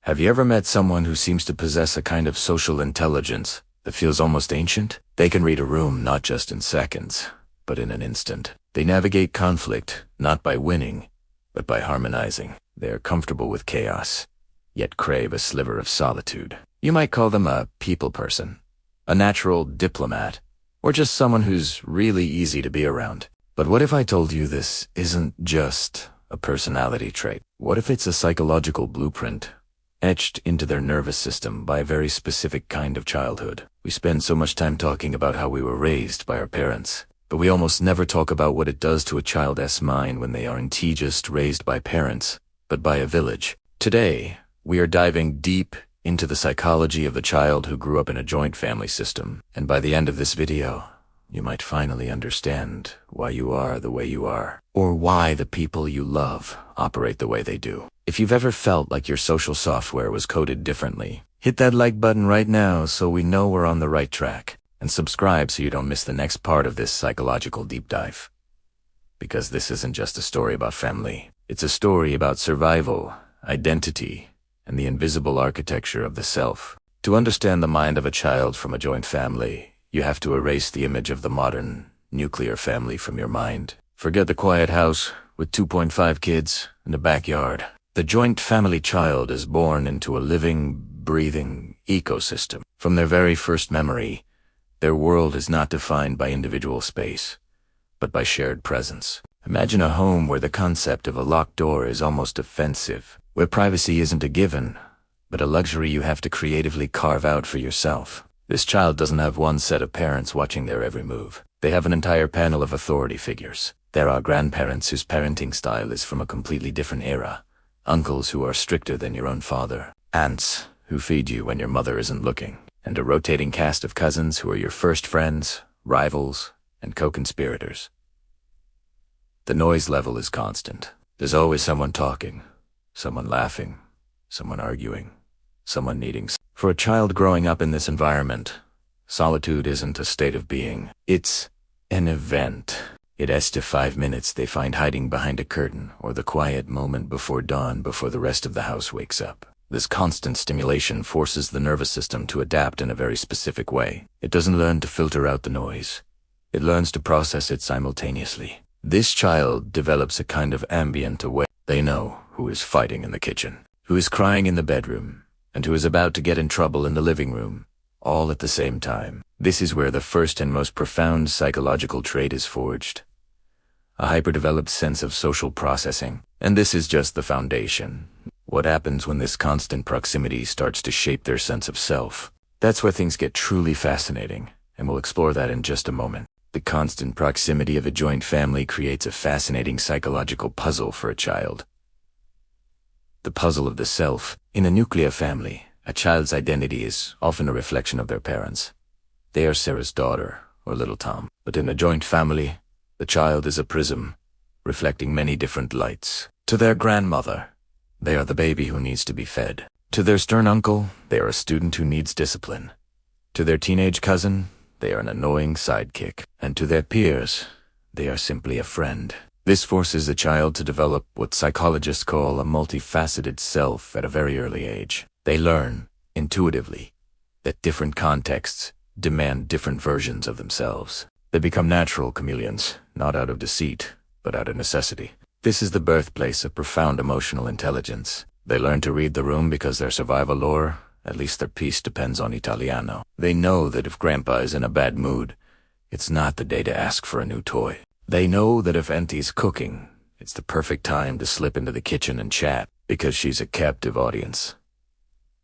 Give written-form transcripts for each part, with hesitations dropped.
Have you ever met someone who seems to possess a kind of social intelligence that feels almost ancient? They can read a room not just in seconds, but in an instant. They navigate conflict not by winning, but by harmonizing. They are comfortable with chaos, yet crave a sliver of solitude. You might call them a people person, a natural diplomat, or just someone who's really easy to be around. But what if I told you this isn't just a personality trait? What if it's a psychological blueprint etched into their nervous system by a very specific kind of childhood? We spend so much time talking about how we were raised by our parents, but we almost never talk about what it does to a child's mind when they aren't just raised by parents, but by a village. Today, we are diving deep into the psychology of the child who grew up in a joint family system. And by the end of this video, you might finally understand why you are the way you are, or why the people you love operate the way they do. If you've ever felt like your social software was coded differently, hit that like button right now so we know we're on the right track, and subscribe so you don't miss the next part of this psychological deep dive. Because this isn't just a story about family. It's a story about survival, identity, and the invisible architecture of the self. To understand the mind of a child from a joint family, you have to erase the image of the modern, nuclear family from your mind. Forget the quiet house with 2.5 kids and a backyard. The joint family child is born into a living, breathing ecosystem. From their very first memory, their world is not defined by individual space, but by shared presence. Imagine a home where the concept of a locked door is almost offensive, where privacy isn't a given, but a luxury you have to creatively carve out for yourself. This child doesn't have one set of parents watching their every move. They have an entire panel of authority figures. There are grandparents whose parenting style is from a completely different era, uncles who are stricter than your own father, aunts who feed you when your mother isn't looking, and a rotating cast of cousins who are your first friends, rivals, and co-conspirators. The noise level is constant. There's always someone talking, someone laughing, someone arguing, someone needing. For a child growing up in this environment, solitude isn't a state of being. It's an event. It adds to 5 minutes they find hiding behind a curtain, or the quiet moment before dawn before the rest of the house wakes up. This constant stimulation forces the nervous system to adapt in a very specific way. It doesn't learn to filter out the noise. It learns to process it simultaneously. This child develops a kind of ambient awareness. They know who is fighting in the kitchen, who is crying in the bedroom, and who is about to get in trouble in the living room, all at the same time. This is where the first and most profound psychological trait is forged, a hyper-developed sense of social processing. And this is just the foundation. What happens when this constant proximity starts to shape their sense of self? That's where things get truly fascinating, and we'll explore that in just a moment. The constant proximity of a joint family creates a fascinating psychological puzzle for a child. The puzzle of the self. In a nuclear family, a child's identity is often a reflection of their parents. They are Sarah's daughter, or little Tom. But in a joint family, the child is a prism, reflecting many different lights. To their grandmother, they are the baby who needs to be fed. To their stern uncle, they are a student who needs discipline. To their teenage cousin, they are an annoying sidekick. And to their peers, they are simply a friend. This forces a child to develop what psychologists call a multifaceted self at a very early age. They learn, intuitively, that different contexts demand different versions of themselves. They become natural chameleons, not out of deceit, but out of necessity. This is the birthplace of profound emotional intelligence. They learn to read the room because their survival lore, at least their peace, depends on Italiano. They know that if Grandpa is in a bad mood, it's not the day to ask for a new toy. They know that if Auntie's cooking, it's the perfect time to slip into the kitchen and chat, because she's a captive audience.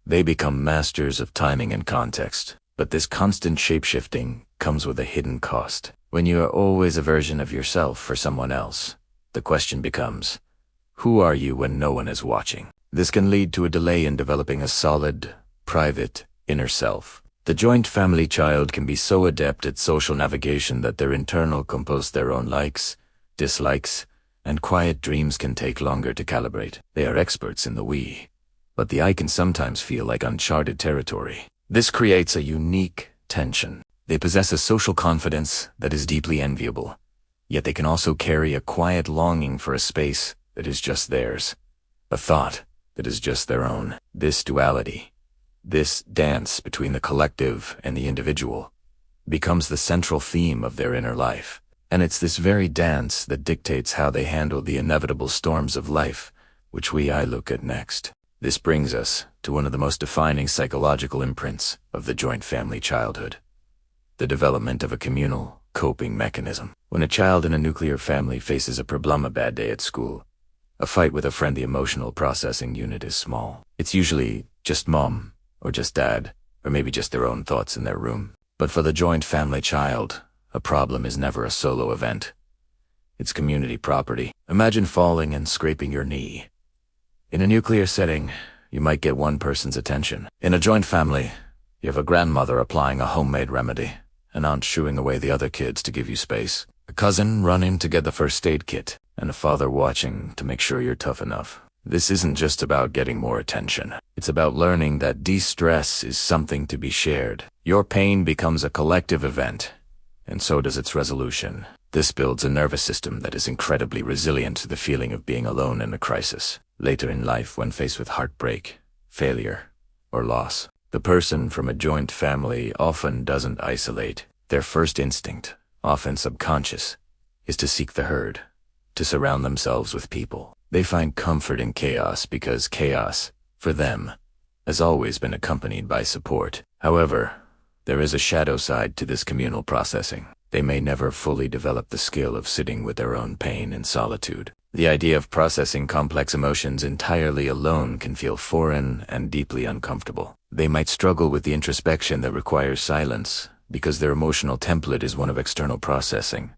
They become masters of timing and context. But this constant shape-shifting comes with a hidden cost. When you are always a version of yourself for someone else, the question becomes, who are you when no one is watching? This can lead to a delay in developing a solid, private, inner self. The joint family child can be so adept at social navigation that their internal compose their own likes, dislikes, and quiet dreams can take longer to calibrate. They are experts in the we, but the I can sometimes feel like uncharted territory. This creates a unique tension. They possess a social confidence that is deeply enviable, yet they can also carry a quiet longing for a space that is just theirs. A thought, that is just their own. This duality, this dance between the collective and the individual, becomes the central theme of their inner life. And it's this very dance that dictates how they handle the inevitable storms of life, which I look at next. This brings us to one of the most defining psychological imprints of the joint family childhood: the development of a communal coping mechanism. When a child in a nuclear family faces a problem, a bad day at school, a fight with a friend, the emotional processing unit is small. It's usually just mom, or just dad, or maybe just their own thoughts in their room. But for the joint family child, a problem is never a solo event. It's community property. Imagine falling and scraping your knee. In a nuclear setting, you might get one person's attention. In a joint family, you have a grandmother applying a homemade remedy, an aunt shooing away the other kids to give you space, a cousin running to get the first aid kit, and a father watching to make sure you're tough enough. This isn't just about getting more attention. It's about learning that de-stress is something to be shared. Your pain becomes a collective event, and so does its resolution. This builds a nervous system that is incredibly resilient to the feeling of being alone in a crisis. Later in life, when faced with heartbreak, failure, or loss, the person from a joint family often doesn't isolate. Their first instinct, often subconscious, is to seek the herd, to surround themselves with people. They find comfort in chaos because chaos, for them, has always been accompanied by support. However, there is a shadow side to this communal processing. They may never fully develop the skill of sitting with their own pain in solitude. The idea of processing complex emotions entirely alone can feel foreign and deeply uncomfortable. They might struggle with the introspection that requires silence because their emotional template is one of external processing.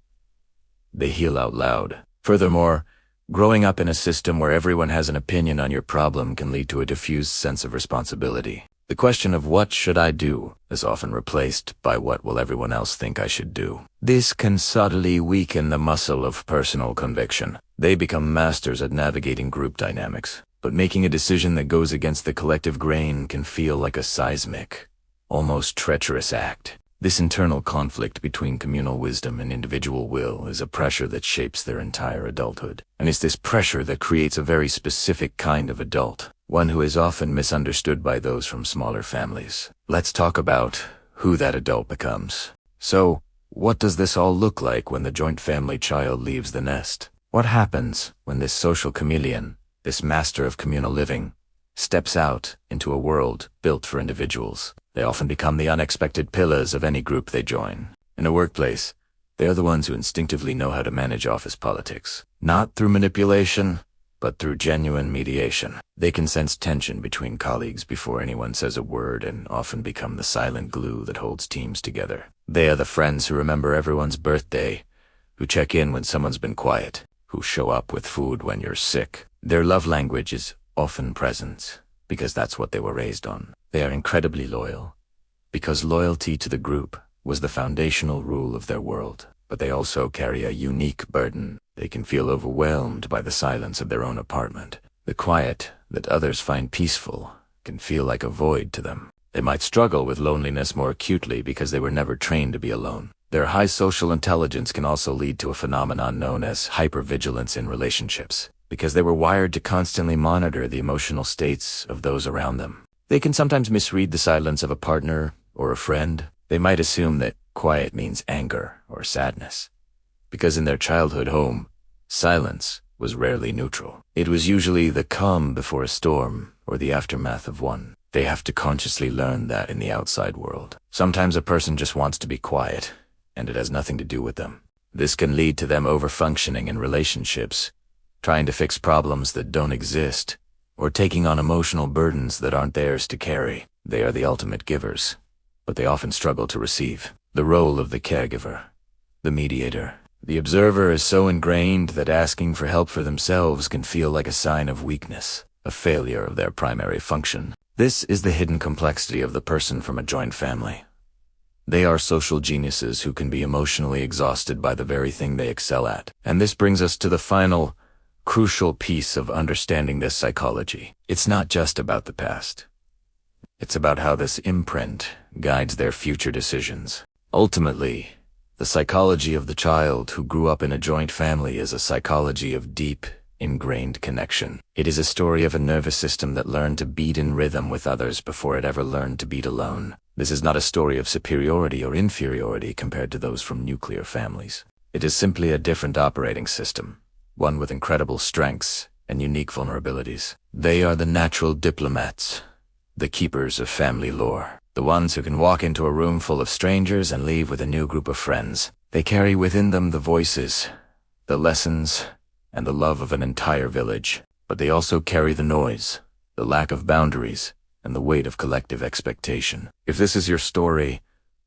They heal out loud. Furthermore, growing up in a system where everyone has an opinion on your problem can lead to a diffused sense of responsibility. The question of what should I do is often replaced by what will everyone else think I should do. This can subtly weaken the muscle of personal conviction. They become masters at navigating group dynamics, but making a decision that goes against the collective grain can feel like a seismic, almost treacherous act. This internal conflict between communal wisdom and individual will is a pressure that shapes their entire adulthood. And it's this pressure that creates a very specific kind of adult, one who is often misunderstood by those from smaller families. Let's talk about who that adult becomes. So, what does this all look like when the joint family child leaves the nest? What happens when this social chameleon, this master of communal living, steps out into a world built for individuals? They often become the unexpected pillars of any group they join. In a workplace, they are the ones who instinctively know how to manage office politics. Not through manipulation, but through genuine mediation. They can sense tension between colleagues before anyone says a word and often become the silent glue that holds teams together. They are the friends who remember everyone's birthday, who check in when someone's been quiet, who show up with food when you're sick. Their love language is often presence, because that's what they were raised on. They are incredibly loyal, because loyalty to the group was the foundational rule of their world. But they also carry a unique burden. They can feel overwhelmed by the silence of their own apartment. The quiet that others find peaceful can feel like a void to them. They might struggle with loneliness more acutely because they were never trained to be alone. Their high social intelligence can also lead to a phenomenon known as hypervigilance in relationships, because they were wired to constantly monitor the emotional states of those around them. They can sometimes misread the silence of a partner or a friend. They might assume that quiet means anger or sadness, because in their childhood home, silence was rarely neutral. It was usually the calm before a storm or the aftermath of one. They have to consciously learn that in the outside world. Sometimes a person just wants to be quiet, and it has nothing to do with them. This can lead to them overfunctioning in relationships, trying to fix problems that don't exist, or taking on emotional burdens that aren't theirs to carry. They are the ultimate givers, but they often struggle to receive. The role of the caregiver, the mediator, the observer is so ingrained that asking for help for themselves can feel like a sign of weakness, a failure of their primary function. This is the hidden complexity of the person from a joint family. They are social geniuses who can be emotionally exhausted by the very thing they excel at. And this brings us to the final, crucial piece of understanding this psychology. It's not just about the past. It's about how this imprint guides their future decisions. Ultimately, the psychology of the child who grew up in a joint family is a psychology of deep ingrained connection. It is a story of a nervous system that learned to beat in rhythm with others before it ever learned to beat alone. This is not a story of superiority or inferiority compared to those from nuclear families. It is simply a different operating system, one with incredible strengths and unique vulnerabilities. They are the natural diplomats, the keepers of family lore, the ones who can walk into a room full of strangers and leave with a new group of friends. They carry within them the voices, the lessons, and the love of an entire village. But they also carry the noise, the lack of boundaries, and the weight of collective expectation. If this is your story,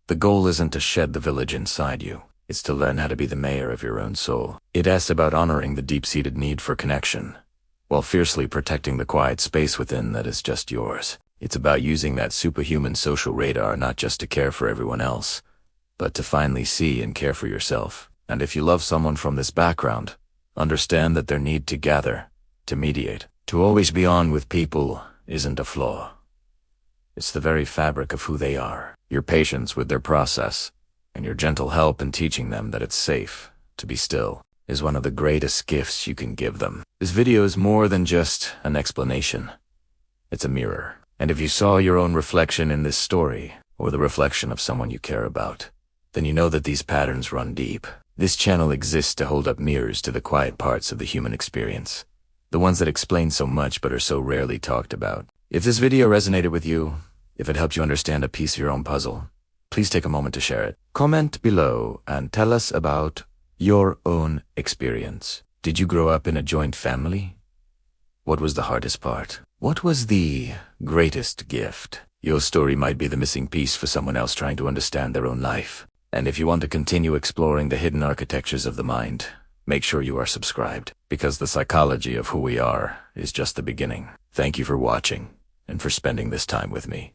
the goal isn't to shed the village inside you. It's to learn how to be the mayor of your own soul. It asks about honoring the deep-seated need for connection, while fiercely protecting the quiet space within that is just yours. It's about using that superhuman social radar not just to care for everyone else, but to finally see and care for yourself. And if you love someone from this background, understand that their need to gather, to mediate, to always be on with people isn't a flaw. It's the very fabric of who they are. Your patience with their process, and your gentle help in teaching them that it's safe to be still, is one of the greatest gifts you can give them. This video is more than just an explanation. It's a mirror. And if you saw your own reflection in this story, or the reflection of someone you care about, then you know that these patterns run deep. This channel exists to hold up mirrors to the quiet parts of the human experience, the ones that explain so much but are so rarely talked about. If this video resonated with you, if it helped you understand a piece of your own puzzle, please take a moment to share it. Comment below and tell us about your own experience. Did you grow up in a joint family? What was the hardest part? What was the greatest gift? Your story might be the missing piece for someone else trying to understand their own life. And if you want to continue exploring the hidden architectures of the mind, make sure you are subscribed, because the psychology of who we are is just the beginning. Thank you for watching and for spending this time with me.